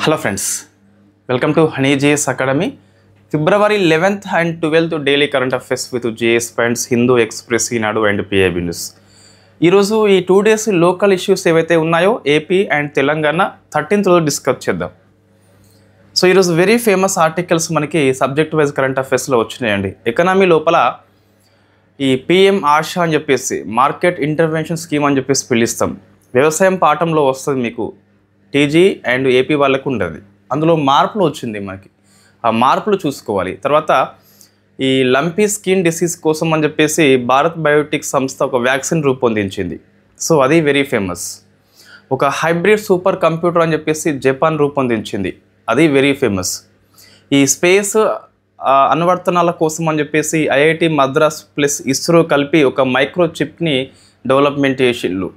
Hello friends, welcome to Honey JS Academy. February 11th and 12th daily current affairs with JS Pants, Hindu Express, Inadu and PIB News. ఈరోజు ఈ 2 days local issues ఏవైతే ఉన్నాయో AP and Telangana 13th రోజు discuss చేద్దాం. So ఈరోజు very famous articles మనకి subject wise current అఫైర్స్లో వచ్చినాయండి. Economy లోపల ఈ పిఎం ఆశా అని చెప్పేసి మార్కెట్ ఇంటర్వెన్షన్ స్కీమ్ అని చెప్పేసి పిలుస్తాం. వ్యవసాయం పాఠంలో వస్తుంది మీకు, టీజీ అండ్ ఏపీ వాళ్ళకు ఉండదు. అందులో మార్పులు వచ్చింది మనకి, ఆ మార్పులు చూసుకోవాలి. తర్వాత ఈ లంపీ స్కిన్ డిసీజ్ కోసం అని చెప్పేసి భారత్ బయోటెక్ సంస్థ ఒక వ్యాక్సిన్ రూపొందించింది. సో అది వెరీ ఫేమస్. ఒక హైబ్రిడ్ సూపర్ కంప్యూటర్ అని చెప్పేసి జపాన్ రూపొందించింది, అది వెరీ ఫేమస్. ఈ స్పేస్ అనువర్తనాల కోసం అని చెప్పేసి ఐఐటి మద్రాస్ ప్లస్ ఇస్రో కలిపి ఒక మైక్రో చిప్ని డెవలప్మెంట్ చేసిళ్ళు,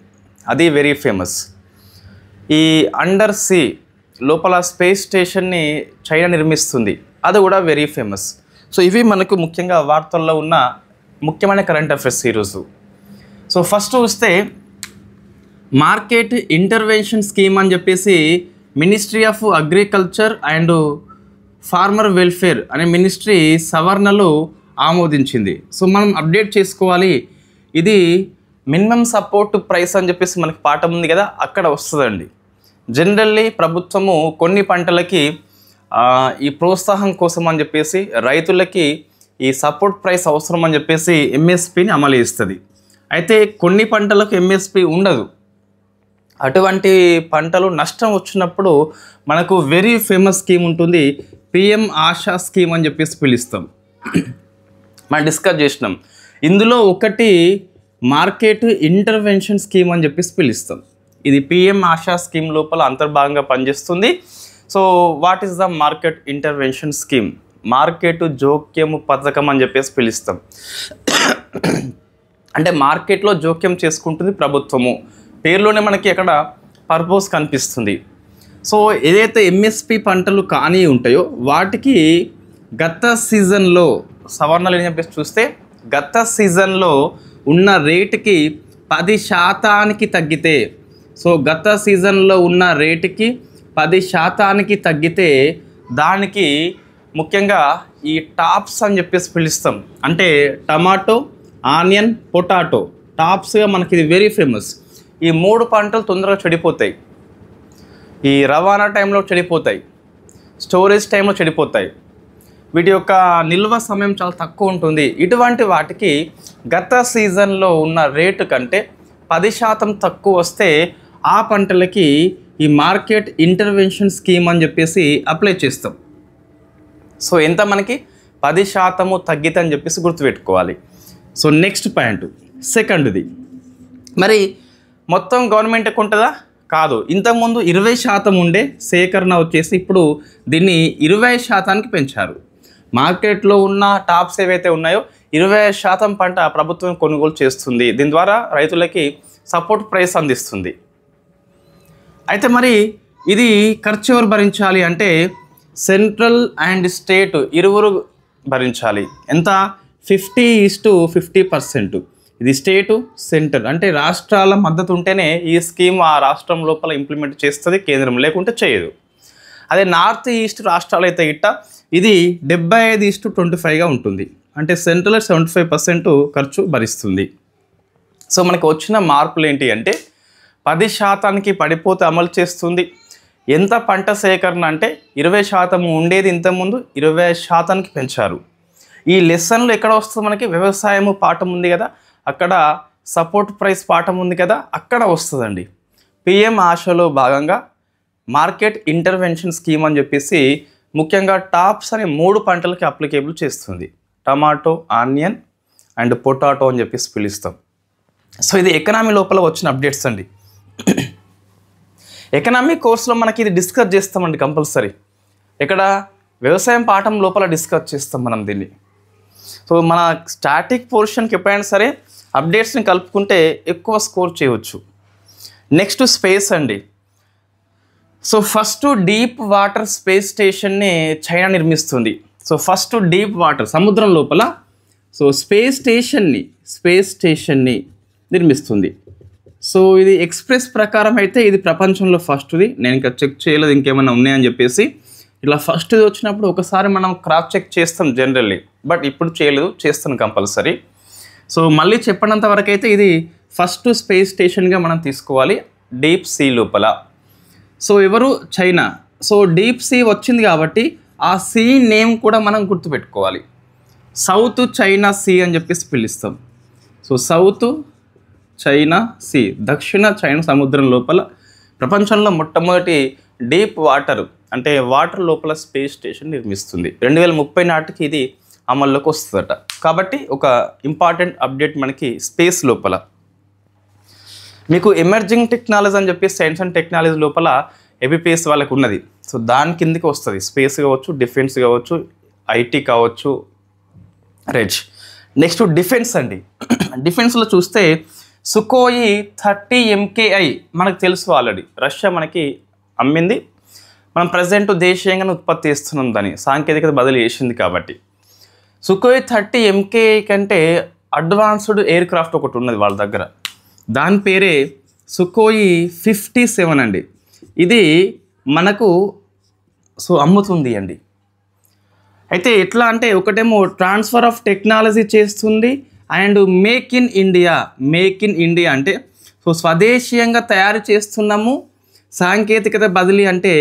అది వెరీ ఫేమస్. ఈ అండర్ సీ లోపల స్పేస్ స్టేషన్ని చైనా నిర్మిస్తుంది, అది కూడా వెరీ ఫేమస్. సో ఇవి మనకు ముఖ్యంగా వార్తల్లో ఉన్న ముఖ్యమైన కరెంట్ అఫైర్స్ ఈరోజు. సో ఫస్ట్ చూస్తే మార్కెట్ ఇంటర్వెన్షన్ స్కీమ్ అని చెప్పేసి ministry of agriculture and farmer welfare అనే మినిస్ట్రీ సవరణలు ఆమోదించింది. సో మనం అప్డేట్ చేసుకోవాలి. ఇది మినిమం సపోర్ట్ ప్రైస్ అని చెప్పేసి మనకి పాఠం ఉంది కదా, అక్కడ వస్తుందండి. జనరల్లీ ప్రభుత్వము కొన్ని పంటలకి ఈ ప్రోత్సాహం కోసం అని చెప్పేసి రైతులకి ఈ సపోర్ట్ ప్రైస్ అవసరం అని చెప్పేసి ఎంఎస్పిని అమలు చేస్తుంది. అయితే కొన్ని పంటలకు ఎంఎస్పి ఉండదు. అటువంటి పంటలు నష్టం వచ్చినప్పుడు మనకు వెరీ ఫేమస్ స్కీమ్ ఉంటుంది, పిఎం ఆశా స్కీమ్ అని చెప్పేసి పిలుస్తాం. మనం డిస్కస్ చేసినాం. ఇందులో ఒకటి మార్కెట్ ఇంటర్వెన్షన్ స్కీమ్ అని చెప్పేసి పిలుస్తాం. ఇది పిఎం ఆశా స్కీమ్ లోపల అంతర్భాగంగా పనిచేస్తుంది. So what is the market intervention scheme? Market జోక్యం పథకం అని చెప్పేసి పిలుస్తాం. అంటే మార్కెట్లో జోక్యం చేసుకుంటుంది ప్రభుత్వము, పేరులోనే మనకి అక్కడ పర్పస్ కనిపిస్తుంది. సో ఏదైతే ఎంఎస్పి పంటలు కానీ ఉంటాయో వాటికి గత సీజన్లో సవరణలు అని చెప్పేసి చూస్తే గత సీజన్లో ఉన్న రేటుకి 10% తగ్గితే, సో గత సీజన్లో ఉన్న రేటుకి 10% తగ్గితే దానికి ముఖ్యంగా ఈ టాప్స్ అని చెప్పేసి పిలుస్తాం. అంటే టమాటో, ఆనియన్, పొటాటో టాప్స్గా మనకి ఇది వెరీ ఫేమస్. ఈ 3 పంటలు తొందరగా చెడిపోతాయి, ఈ రవాణా టైంలో చెడిపోతాయి, స్టోరేజ్ టైంలో చెడిపోతాయి, వీటి యొక్క నిల్వ సమయం చాలా తక్కువ ఉంటుంది. ఇటువంటి వాటికి గత సీజన్లో ఉన్న రేటు కంటే 10% తక్కువ వస్తే ఆ పంటలకి ఈ మార్కెట్ ఇంటర్వెన్షన్ స్కీమ్ అని చెప్పేసి అప్లై చేస్తాం. సో ఎంత మనకి 10% తగ్గితే అని చెప్పేసి గుర్తుపెట్టుకోవాలి. సో నెక్స్ట్ పాయింట్ సెకండ్ది, మరి మొత్తం గవర్నమెంట్కి ఉంటుందా? కాదు. ఇంతకుముందు 20% ఉండే సేకరణ వచ్చేసి ఇప్పుడు దీన్ని 20%కి పెంచారు. మార్కెట్లో ఉన్న టాప్స్ ఏవైతే ఉన్నాయో 20% పంట ప్రభుత్వం కొనుగోలు చేస్తుంది. దీని ద్వారా రైతులకి సపోర్ట్ ప్రైస్ అందిస్తుంది. అయితే మరి ఇది ఖర్చు ఎవరు భరించాలి అంటే సెంట్రల్ అండ్ స్టేట్ ఇరువురు భరించాలి. ఎంత? 50:50%. ఇది స్టేటు, సెంటర్ అంటే రాష్ట్రాల మద్దతు ఉంటేనే ఈ స్కీమ్ ఆ రాష్ట్రం లోపల ఇంప్లిమెంట్ చేస్తుంది, కేంద్రం లేకుంటే చేయదు. అదే నార్త్ ఈస్ట్ రాష్ట్రాలు అయితే ఇట్ట ఇది 75:25గా ఉంటుంది. అంటే సెంట్రల్ 75% ఖర్చు భరిస్తుంది. సో మనకు వచ్చిన మార్పులు ఏంటి అంటే 10%కి పడిపోతే అమలు చేస్తుంది. ఎంత పంట సేకరణ అంటే 20% ఉండేది ఇంతకుముందు 20%కి పెంచారు. ఈ లెసన్లు ఎక్కడ వస్తుంది మనకి? వ్యవసాయము పాఠం ఉంది కదా, అక్కడ సపోర్ట్ ప్రైస్ పాఠం ఉంది కదా, అక్కడ వస్తుందండి. పిఎం ఆశలో భాగంగా మార్కెట్ ఇంటర్వెన్షన్ స్కీమ్ అని చెప్పేసి ముఖ్యంగా టాప్స్ అనే 3 పంటలకి అప్లికేబుల్ చేస్తుంది. టమాటో, ఆనియన్ అండ్ పొటాటో అని చెప్పేసి పిలుస్తాం. సో ఇది ఎకనామీ లోపల వచ్చిన అప్డేట్స్ అండి. ఎకనామీ కోర్సులో మనకి ఇది డిస్కస్ చేస్తామండి కంపల్సరీ. ఇక్కడ వ్యవసాయం పాఠం లోపల డిస్కస్ చేస్తాం మనం దీన్ని. సో మన స్టాటిక్ పోర్షన్కి ఎప్పుడైనా సరే అప్డేట్స్ని కలుపుకుంటే ఎక్కువ స్కోర్ చేయవచ్చు. నెక్స్ట్ స్పేస్ అండి. So first deep water space స్టేషన్ని చైనా నిర్మిస్తుంది. సో ఫస్ట్ డీప్ వాటర్ సముద్రం లోపల సో స్పేస్ స్టేషన్ని నిర్మిస్తుంది. సో ఇది ఎక్స్ప్రెస్ ప్రకారం అయితే ఇది ప్రపంచంలో ఫస్ట్ది. నేను ఇంకా చెక్ చేయలేదు ఇంకేమైనా ఉన్నాయని చెప్పేసి. ఇలా ఫస్ట్ది వచ్చినప్పుడు ఒకసారి మనం క్రాస్ చెక్ చేస్తాం జనరల్లీ, బట్ ఇప్పుడు చేయలేదు, చేస్తాను కంపల్సరీ. సో మళ్ళీ చెప్పినంత వరకు అయితే ఇది ఫస్ట్ స్పేస్ స్టేషన్గా మనం తీసుకోవాలి డీప్ సీ లోపల. సో ఎవరు? చైనా. సో డీప్ సీ వచ్చింది కాబట్టి ఆ సీ నేమ్ కూడా మనం గుర్తుపెట్టుకోవాలి. సౌత్ చైనా సీ అని చెప్పేసి పిలుస్తాం. సో సౌత్ చైనా సీ, దక్షిణ చైనా సముద్రం లోపల ప్రపంచంలో మొట్టమొదటి డీప్ వాటర్ అంటే వాటర్ లోపల స్పేస్ స్టేషన్ నిర్మిస్తుంది. 2030 నాటికి ఇది అమల్లోకి వస్తుందట. కాబట్టి ఒక ఇంపార్టెంట్ అప్డేట్ మనకి స్పేస్ లోపల. మీకు ఎమర్జింగ్ టెక్నాలజీ అని చెప్పి సైన్స్ అండ్ టెక్నాలజీ లోపల ఏబిపిఎస్ వాళ్ళకి ఉన్నది. సో దాని కిందకి వస్తుంది. స్పేస్ కావచ్చు, డిఫెన్స్ కావచ్చు, ఐటీ కావచ్చు, రెడ్జ్. నెక్స్ట్ డిఫెన్స్ అండి. డిఫెన్స్లో చూస్తే సుకోయి 30 MKI మనకు తెలుసు ఆల్రెడీ. రష్యా మనకి అమ్మింది, మనం ప్రజెంట్ దేశీయంగానే ఉత్పత్తి చేస్తున్నాం, దాని సాంకేతికత బదిలీ చేసింది కాబట్టి. సుకోయి 30 MKI కంటే అడ్వాన్స్డ్ ఎయిర్ క్రాఫ్ట్ ఒకటి ఉన్నది వాళ్ళ దగ్గర, దాని పేరే సుకోయి 57 అండి. ఇది మనకు అమ్ముతుంది అండి. అయితే ఎట్లా అంటే ఒకటేమో ట్రాన్స్ఫర్ ఆఫ్ టెక్నాలజీ చేస్తుంది అండ్ మేక్ ఇన్ ఇండియా అంటే స్వదేశీయంగా తయారు చేస్తున్నాము. సాంకేతికత బదిలీ అంటే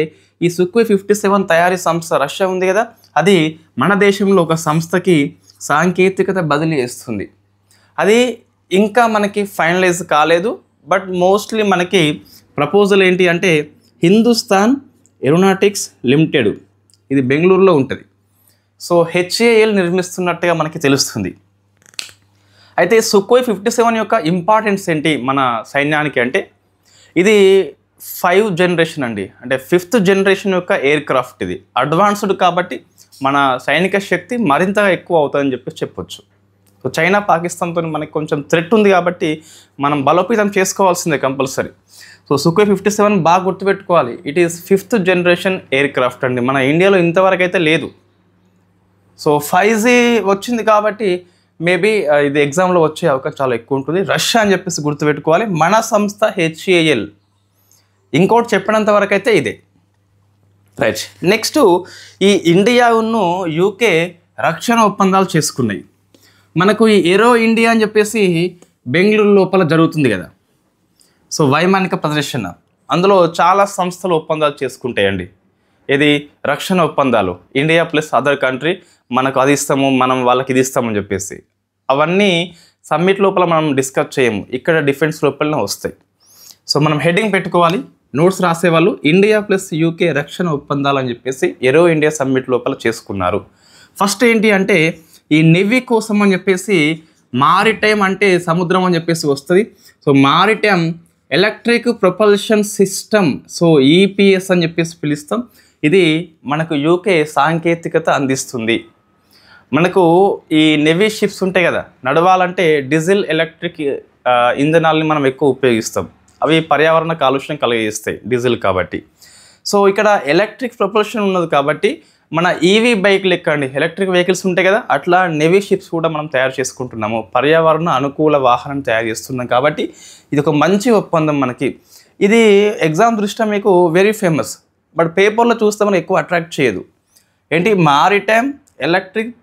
ఈ సుకోయి 57 తయారీ సంస్థ రష్యా ఉంది కదా, అది మన దేశంలో ఒక సంస్థకి సాంకేతికత బదిలీ చేస్తుంది. అది ఇంకా మనకి ఫైనలైజ్ కాలేదు, బట్ మోస్ట్లీ మనకి ప్రపోజల్ ఏంటి అంటే హిందుస్థాన్ ఏరోనాటిక్స్ లిమిటెడ్, ఇది బెంగళూరులో ఉంటుంది. సో HAL నిర్మిస్తున్నట్టుగా మనకి తెలుస్తుంది. అయితే సుకోయి 57 యొక్క ఇంపార్టెన్స్ ఏంటి మన సైన్యానికి అంటే ఇది 5th జనరేషన్ అండి, అంటే 5th జనరేషన్ యొక్క ఎయిర్ క్రాఫ్ట్. ఇది అడ్వాన్స్డ్ కాబట్టి మన సైనిక శక్తి మరింత ఎక్కువ అవుతుందని చెప్పొచ్చు. సో చైనా పాకిస్తాన్తో మనకి కొంచెం థ్రెట్ ఉంది కాబట్టి మనం బలోపేతం చేసుకోవాల్సిందే కంపల్సరీ. సో సుకోయి 57 బాగా గుర్తుపెట్టుకోవాలి. It is 5th generation air craft అండి. మన ఇండియాలో ఇంతవరకు అయితే లేదు. సో 5G వచ్చింది కాబట్టి మేబీ ఇది ఎగ్జామ్లో వచ్చే అవకాశం చాలా ఎక్కువ ఉంటుంది. రష్యా అని చెప్పేసి గుర్తుపెట్టుకోవాలి. మన సంస్థ HAL. ఇంకోటి చెప్పినంత వరకు అయితే ఇదే రైట్. నెక్స్ట్ ఈ ఇండియాను UK రక్షణ ఒప్పందాలు చేసుకున్నాయి. మనకు ఈ ఏరో ఇండియా అని చెప్పేసి బెంగళూరు లోపల జరుగుతుంది కదా, సో వైమానిక ప్రదర్శన, అందులో చాలా సంస్థలు ఒప్పందాలు చేసుకుంటాయండి. ఇది రక్షణ ఒప్పందాలు, ఇండియా ప్లస్ అదర్ కంట్రీ, మనకు అది ఇస్తాము, మనం వాళ్ళకి ఇది ఇస్తామని చెప్పేసి. అవన్నీ సమ్మిట్ లోపల మనం డిస్కస్ చేయము, ఇక్కడ డిఫెన్స్ లోపలనే వస్తాయి. సో మనం హెడ్డింగ్ పెట్టుకోవాలి, నోట్స్ రాసేవాళ్ళు. ఇండియా ప్లస్ UK రక్షణ ఒప్పందాలు అని చెప్పేసి ఏరో ఇండియా సమ్మిట్ లోపల చేసుకున్నారు. ఫస్ట్ ఏంటి అంటే ఈ నెవీ కోసం అని చెప్పేసి మారిటైమ్ అంటే సముద్రం అని చెప్పేసి వస్తుంది. So maritime electric propulsion system, so EPS అని చెప్పేసి పిలుస్తాం. ఇది మనకు UK సాంకేతికత అందిస్తుంది. మనకు ఈ నెవీ షిప్స్ ఉంటాయి కదా, నడవాలంటే డీజిల్ ఎలక్ట్రిక్ ఇంధనాలని మనం ఎక్కువ ఉపయోగిస్తాం. అవి పర్యావరణ కాలుష్యం కలిగిస్తాయి డీజిల్ కాబట్టి. సో ఇక్కడ ఎలక్ట్రిక్ ప్రొపల్షన్ ఉన్నది కాబట్టి మన EV బైక్ లెక్క అండి, ఎలక్ట్రిక్ వెహికల్స్ ఉంటాయి కదా, అట్లా నెవీ షిప్స్ కూడా మనం తయారు చేసుకుంటున్నాము. పర్యావరణ అనుకూల వాహనం తయారు చేస్తున్నాం కాబట్టి ఇది ఒక మంచి ఒప్పందం మనకి. ఇది ఎగ్జామ్ దృష్ట్యా మీకు వెరీ ఫేమస్, బట్ పేపర్లో చూస్తే మనం ఎక్కువ అట్రాక్ట్ చేయదు. ఏంటి? Maritime electric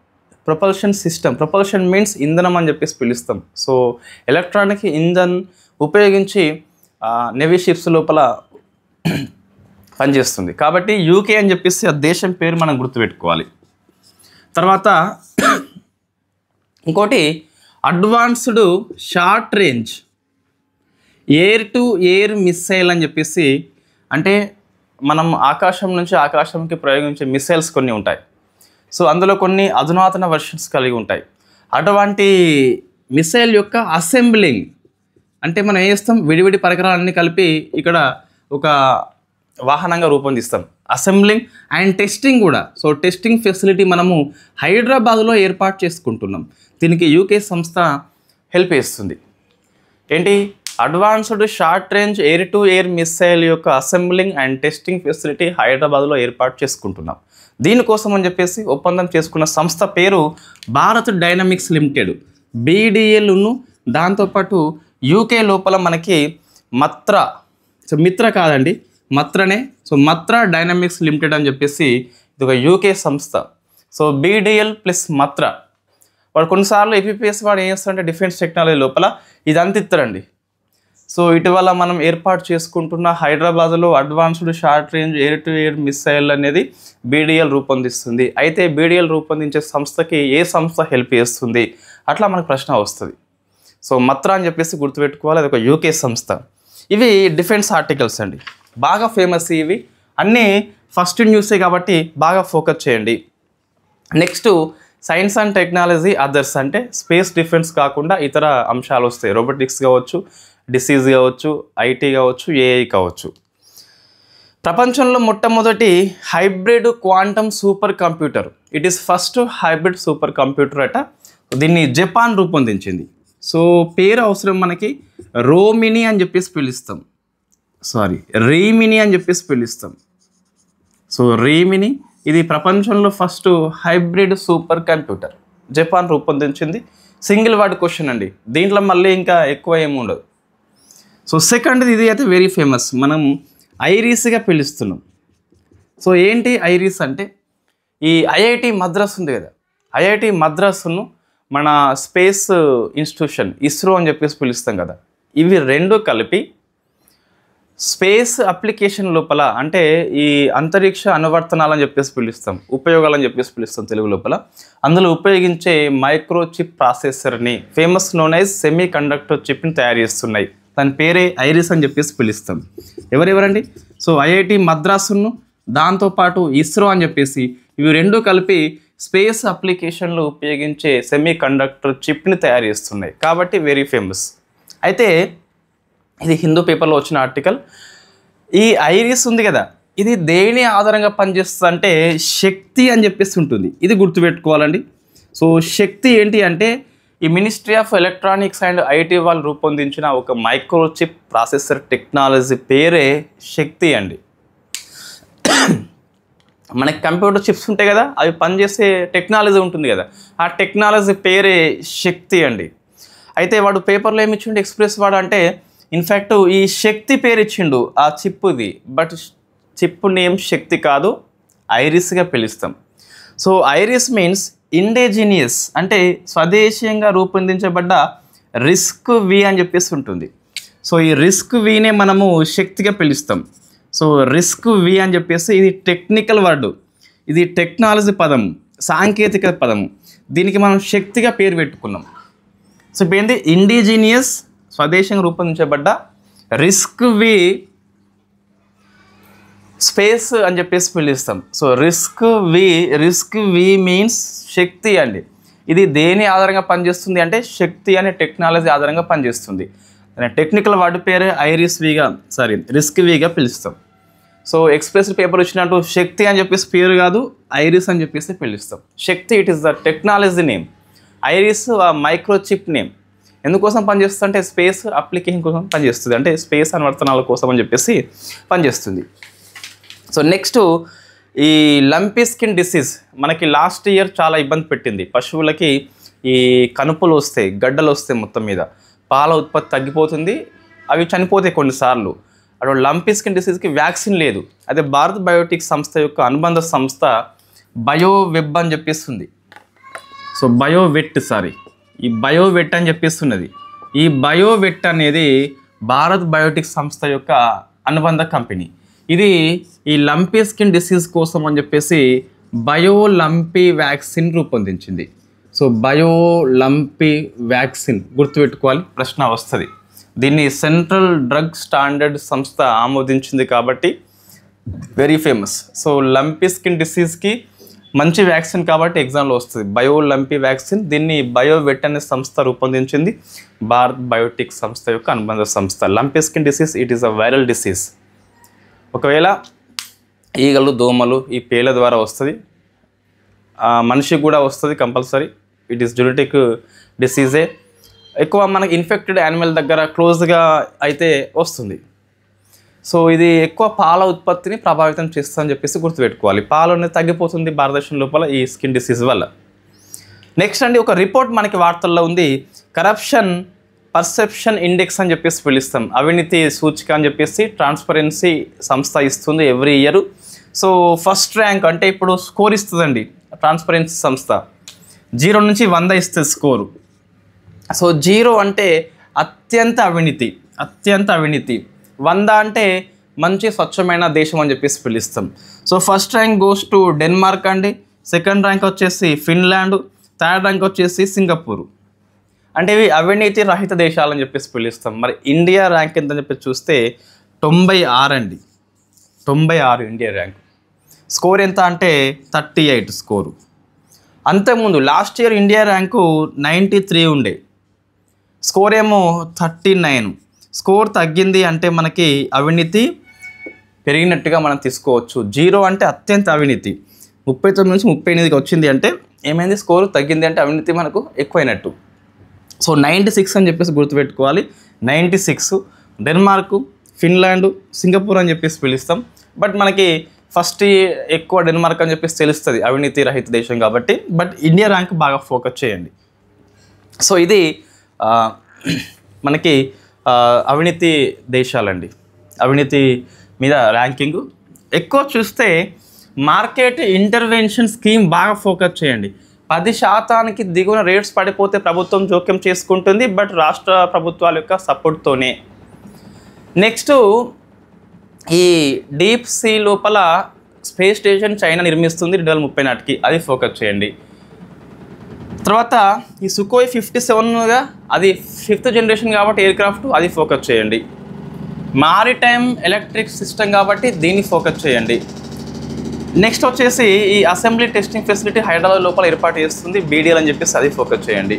propulsion system. Propulsion means ఇంధనం అని చెప్పేసి పిలుస్తాం. సో ఎలక్ట్రానిక్ ఇంధన్ ఉపయోగించి నెవీ షిప్స్ లోపల పనిచేస్తుంది కాబట్టి UK అని చెప్పేసి ఆ దేశం పేరు మనం గుర్తుపెట్టుకోవాలి. తర్వాత ఇంకోటి advanced short range air to air missile అని చెప్పేసి, అంటే మనం ఆకాశం నుంచి ఆకాశంకి ప్రయోగించే మిసైల్స్ కొన్ని ఉంటాయి. సో అందులో కొన్ని అధునాతన వర్షన్స్ కలిగి ఉంటాయి. అటువంటి మిసైల్ యొక్క అసెంబ్లింగ్ అంటే మనం ఏం చేస్తాం, విడివిడి పరికరాలన్నీ కలిపి ఇక్కడ ఒక వాహనంగా రూపొందిస్తాం. అసెంబ్లింగ్ అండ్ టెస్టింగ్ కూడా. సో టెస్టింగ్ ఫెసిలిటీ మనము హైదరాబాద్లో ఏర్పాటు చేసుకుంటున్నాం. దీనికి UK సంస్థ హెల్ప్ చేస్తుంది. ఏంటి? Advanced short range air to air missile యొక్క అసెంబ్లింగ్ అండ్ టెస్టింగ్ ఫెసిలిటీ హైదరాబాద్లో ఏర్పాటు చేసుకుంటున్నాం. దీనికోసం అని చెప్పేసి ఒప్పందం చేసుకున్న సంస్థ పేరు భారత్ డైనమిక్స్ లిమిటెడ్, BDLను. దాంతోపాటు UK లోపల మనకి మత్ర, సో మిత్ర కాదండి, మత్రనే. సో మత్ర డైనమిక్స్ లిమిటెడ్ అని చెప్పేసి ఇది ఒక యూకే సంస్థ. So BDL plus Matra. వాడు కొన్నిసార్లు ఏపీపీఎస్ వాడు ఏం చేస్తారంటే డిఫెన్స్ టెక్నాలజీ లోపల ఇదంతా ఇస్తారండి. సో ఇటీవల మనం ఏర్పాటు చేసుకుంటున్న హైదరాబాద్లో advanced short range air to air missile అనేది బీడిఎల్ రూపొందిస్తుంది. అయితే బీడిఎల్ రూపొందించే సంస్థకి ఏ సంస్థ హెల్ప్ చేస్తుంది, అట్లా మనకు ప్రశ్న వస్తుంది. సో మత్ర అని చెప్పేసి గుర్తుపెట్టుకోవాలి, అది ఒక యూకే సంస్థ. ఇవి డిఫెన్స్ ఆర్టికల్స్ అండి, బాగా ఫేమస్. ఇవి అన్నీ ఫస్ట్ న్యూసే కాబట్టి బాగా ఫోకస్ చేయండి. Next science and technology others అంటే స్పేస్ డిఫెన్స్ కాకుండా ఇతర అంశాలు వస్తాయి. రోబోటిక్స్ కావచ్చు, డిసీజ్ కావచ్చు, ఐటీ కావచ్చు, ఏఐ కావచ్చు. ప్రపంచంలో మొట్టమొదటి hybrid quantum super computer, it is first hybrid super computer అట. దీన్ని జపాన్ రూపొందించింది. సో పేరు అవసరం మనకి, రోమిని అని చెప్పేసి పిలుస్తాం, రీమిని అని చెప్పేసి పిలుస్తాం. సో రీమిని ఇది ప్రపంచంలో first hybrid super computer, Japan రూపొందించింది. సింగిల్ వర్డ్ క్వశ్చన్ అండి, దీంట్లో మళ్ళీ ఇంకా ఎక్కువ ఏమి ఉండదు. సో సెకండ్ది ఇది అయితే వెరీ ఫేమస్, మనం ఐరిస్గా పిలుస్తున్నాం. సో ఏంటి ఐరిస్ అంటే, ఈ ఐఐటి మద్రాస్ ఉంది కదా, ఐఐటి మద్రాసును మన స్పేస్ ఇన్స్టిట్యూషన్ ఇస్రో అని చెప్పేసి పిలుస్తాం కదా, ఇవి రెండు కలిపి స్పేస్ అప్లికేషన్ లోపల, అంటే ఈ అంతరిక్ష అనువర్తనాలని చెప్పేసి పిలుస్తాం, ఉపయోగాలని చెప్పేసి పిలుస్తాం తెలుగు లోపల. అందులో ఉపయోగించే మైక్రోచిప్ ప్రాసెసర్ని, famous known as semiconductor చిప్ని తయారు చేస్తున్నాయి. దాని పేరే ఐరిస్ అని చెప్పేసి పిలుస్తాం. ఎవరెవరండి? సో ఐఐటి మద్రాసును దాంతోపాటు ఇస్రో అని చెప్పేసి ఇవి రెండు కలిపి స్పేస్ అప్లికేషన్లో ఉపయోగించే సెమీ కండక్టర్ చిప్ని తయారు చేస్తున్నాయి కాబట్టి వెరీ ఫేమస్. అయితే ఇది హిందూ పేపర్లో వచ్చిన ఆర్టికల్. ఈ ఐరిస్ ఉంది కదా, ఇది దేని ఆధారంగా పనిచేస్తుంది అంటే శక్తి అని చెప్పేసి ఉంటుంది. ఇది గుర్తుపెట్టుకోవాలండి. సో శక్తి ఏంటి అంటే, ఈ ministry of electronics and IT వాళ్ళు రూపొందించిన ఒక మైక్రోచిప్ ప్రాసెసర్ టెక్నాలజీ పేరే శక్తి అండి. మనకి కంప్యూటర్ చిప్స్ ఉంటాయి కదా, అవి పనిచేసే టెక్నాలజీ ఉంటుంది కదా, ఆ టెక్నాలజీ పేరే శక్తి అండి. అయితే వాడు పేపర్లో ఏమి ఇచ్చిండు ఎక్స్ప్రెస్ వాడు అంటే, ఇన్ఫ్యాక్ట్ ఈ శక్తి పేరు ఇచ్చిండు ఆ చిప్పుది, బట్ చిప్ నేమ్ శక్తి కాదు, ఐరిస్గా పిలుస్తాం. సో ఐరిస్ మీన్స్ ఇండిజినియస్, అంటే స్వదేశీయంగా రూపొందించబడ్డ రిస్క్ వి అని చెప్పేసి ఉంటుంది. సో ఈ రిస్క్ వినే మనము శక్తిగా పిలుస్తాం. సో రిస్క్ వి అని చెప్పేసి ఇది టెక్నికల్ వర్డ్, ఇది టెక్నాలజీ పదం, సాంకేతిక పదం. దీనికి మనం శక్తిగా పేరు పెట్టుకున్నాం. సో ఇప్పుడు ఏంటి, ఇండిజినియస్ స్వదేశంగా రూపొందించబడ్డ రిస్క్ వి స్పేస్ అని చెప్పేసి పిలుస్తాం. సో రిస్క్ వి మీన్స్ శక్తి అండి. ఇది దేని ఆధారంగా పనిచేస్తుంది అంటే శక్తి అనే టెక్నాలజీ ఆధారంగా పనిచేస్తుంది. టెక్నికల్ వర్డ్ పేరే రిస్క్ విగా పిలుస్తాం. సో ఎక్స్ప్రెస్ పేపర్ ఇచ్చినట్టు శక్తి అని చెప్పేసి పేరు కాదు, ఐరిస్ అని చెప్పేసి పిలుస్తాం. Shakti it is the technology name, Iris microchip name. ఎందుకోసం పనిచేస్తుంది అంటే స్పేస్ అప్లికేషన్ కోసం పనిచేస్తుంది, అంటే స్పేస్ అనువర్తనాల కోసం అని చెప్పేసి పనిచేస్తుంది. సో నెక్స్ట్ ఈ లంపీ స్కిన్ డిసీజ్ మనకి లాస్ట్ ఇయర్ చాలా ఇబ్బంది పెట్టింది. పశువులకి ఈ కనుపులు వస్తాయి, గడ్డలు వస్తాయి, మొత్తం మీద పాల ఉత్పత్తి తగ్గిపోతుంది, అవి చనిపోతాయి కొన్నిసార్లు. అటు లంపీ స్కిన్ డిసీజ్కి వ్యాక్సిన్ లేదు. అదే భారత్ బయోటిక్ సంస్థ యొక్క అనుబంధ సంస్థ బయోవెబ్ అని చెప్పేస్తుంది. సో ఈ బయోవెట్ అని చెప్పేస్తున్నది. ఈ బయోవెట్ అనేది భారత్ బయోటిక్ సంస్థ యొక్క అనుబంధ కంపెనీ. ఇది ఈ లంపీ స్కిన్ డిసీజ్ కోసం అని చెప్పేసి బయోలంపీ వ్యాక్సిన్ రూపొందించింది. సో బయోలంపీ వ్యాక్సిన్ గుర్తుపెట్టుకోవాలి, ప్రశ్న వస్తుంది. దీన్ని సెంట్రల్ డ్రగ్ స్టాండర్డ్ సంస్థ ఆమోదించింది కాబట్టి very famous. So lumpy skin డిసీజ్కి మంచి వ్యాక్సిన్ కాబట్టి ఎగ్జామ్లో వస్తుంది, బయోలంపీ వ్యాక్సిన్. దీన్ని బయోవెట్ అనే సంస్థ రూపొందించింది, భారత్ బయోటిక్ సంస్థ యొక్క అనుబంధ సంస్థ. Lumpy skin disease it is a viral disease. ఒకవేళ ఈగలు, దోమలు, ఈ పేల ద్వారా వస్తుంది, మనిషికి కూడా వస్తుంది కంపల్సరీ. ఇట్ ఈస్ జెనెటిక్ డిసీజే. ఎక్కువ మనకి ఇన్ఫెక్టెడ్ యానిమల్ దగ్గర క్లోజ్గా అయితే వస్తుంది. సో ఇది ఎక్కువ పాల ఉత్పత్తిని ప్రభావితం చేస్తుందని చెప్పేసి గుర్తుపెట్టుకోవాలి. పాలు అనేది తగ్గిపోతుంది భారతదేశం లోపల ఈ స్కిన్ డిసీజ్ వల్ల. నెక్స్ట్ అండి, ఒక రిపోర్ట్ మనకి వార్తల్లో ఉంది. కరప్షన్ పర్సెప్షన్ ఇండెక్స్ అని చెప్పేసి పిలుస్తాం. అవినీతి సూచిక అని చెప్పేసి ట్రాన్స్పరెన్సీ సంస్థ ఇస్తుంది every year. So first rank అంటే ఇప్పుడు స్కోర్ ఇస్తుందండి ట్రాన్స్పరెన్సీ సంస్థ. 0 నుంచి 100 ఇస్తుంది స్కోరు. సో 0 అంటే అత్యంత అవినీతి, 100 అంటే మంచి స్వచ్ఛమైన దేశం అని చెప్పేసి పిలుస్తాం. So first rank goes to Denmark అండి, సెకండ్ ర్యాంక్ వచ్చేసి ఫిన్లాండ్, థర్డ్ ర్యాంక్ వచ్చేసి సింగపూర్. అంటే ఇవి అవినీతి రహిత దేశాలని చెప్పేసి పిలుస్తాం. మరి ఇండియా ర్యాంక్ ఎంత అని చెప్పి చూస్తే 96 అండి, 96 ఇండియా ర్యాంక్. స్కోర్ ఎంత అంటే 38 స్కోరు. అంతకుముందు లాస్ట్ ఇయర్ ఇండియా ర్యాంకు 93 ఉండే, స్కోర్ ఏమో 39. స్కోర్ తగ్గింది అంటే మనకి అవినీతి పెరిగినట్టుగా మనం తీసుకోవచ్చు. 0 అంటే అత్యంత అవినీతి, 39 నుంచి 38కి వచ్చింది అంటే ఏమైంది, స్కోరు తగ్గింది అంటే అవినీతి మనకు ఎక్కువైనట్టు. సో 96 అని చెప్పేసి గుర్తుపెట్టుకోవాలి. 96 డెన్మార్క్, ఫిన్లాండ్, సింగపూర్ అని చెప్పేసి పిలుస్తాం. బట్ మనకి ఫస్ట్ ఎక్కువ డెన్మార్క్ అని చెప్పేసి తెలుస్తుంది అవినీతి రహిత దేశం కాబట్టి. బట్ ఇండియా ర్యాంక్ బాగా ఫోకస్ చేయండి. సో ఇది మనకి అవినీతి దేశాలండి. అవినీతి మీద ర్యాంకింగ్ ఎక్కువ చూస్తే మార్కెట్ ఇంటర్వెన్షన్ స్కీమ్ బాగా ఫోకస్ చేయండి. 10% దిగువన రేట్స్ పడిపోతే ప్రభుత్వం జోక్యం చేసుకుంటుంది, బట్ రాష్ట్ర ప్రభుత్వాల యొక్క సపోర్ట్తోనే. నెక్స్ట్ ఈ డీప్ సీ లోపల స్పేస్ స్టేషన్ చైనా నిర్మిస్తుంది 2030 నాటికి, అది ఫోకస్ చేయండి. తర్వాత ఈ సుకోయ్ 57గా అది 5th జనరేషన్ కాబట్టి ఎయిర్ క్రాఫ్ట్, అది ఫోకస్ చేయండి. మారిటైమ్ ఎలక్ట్రిక్ సిస్టమ్ కాబట్టి దీన్ని ఫోకస్ చేయండి. నెక్స్ట్ వచ్చేసి ఈ అసెంబ్లీ టెస్టింగ్ ఫెసిలిటీ హైదరాబాద్ లోపల ఏర్పాటు చేస్తుంది BDL అని చెప్పేసి, అది ఫోకస్ చేయండి.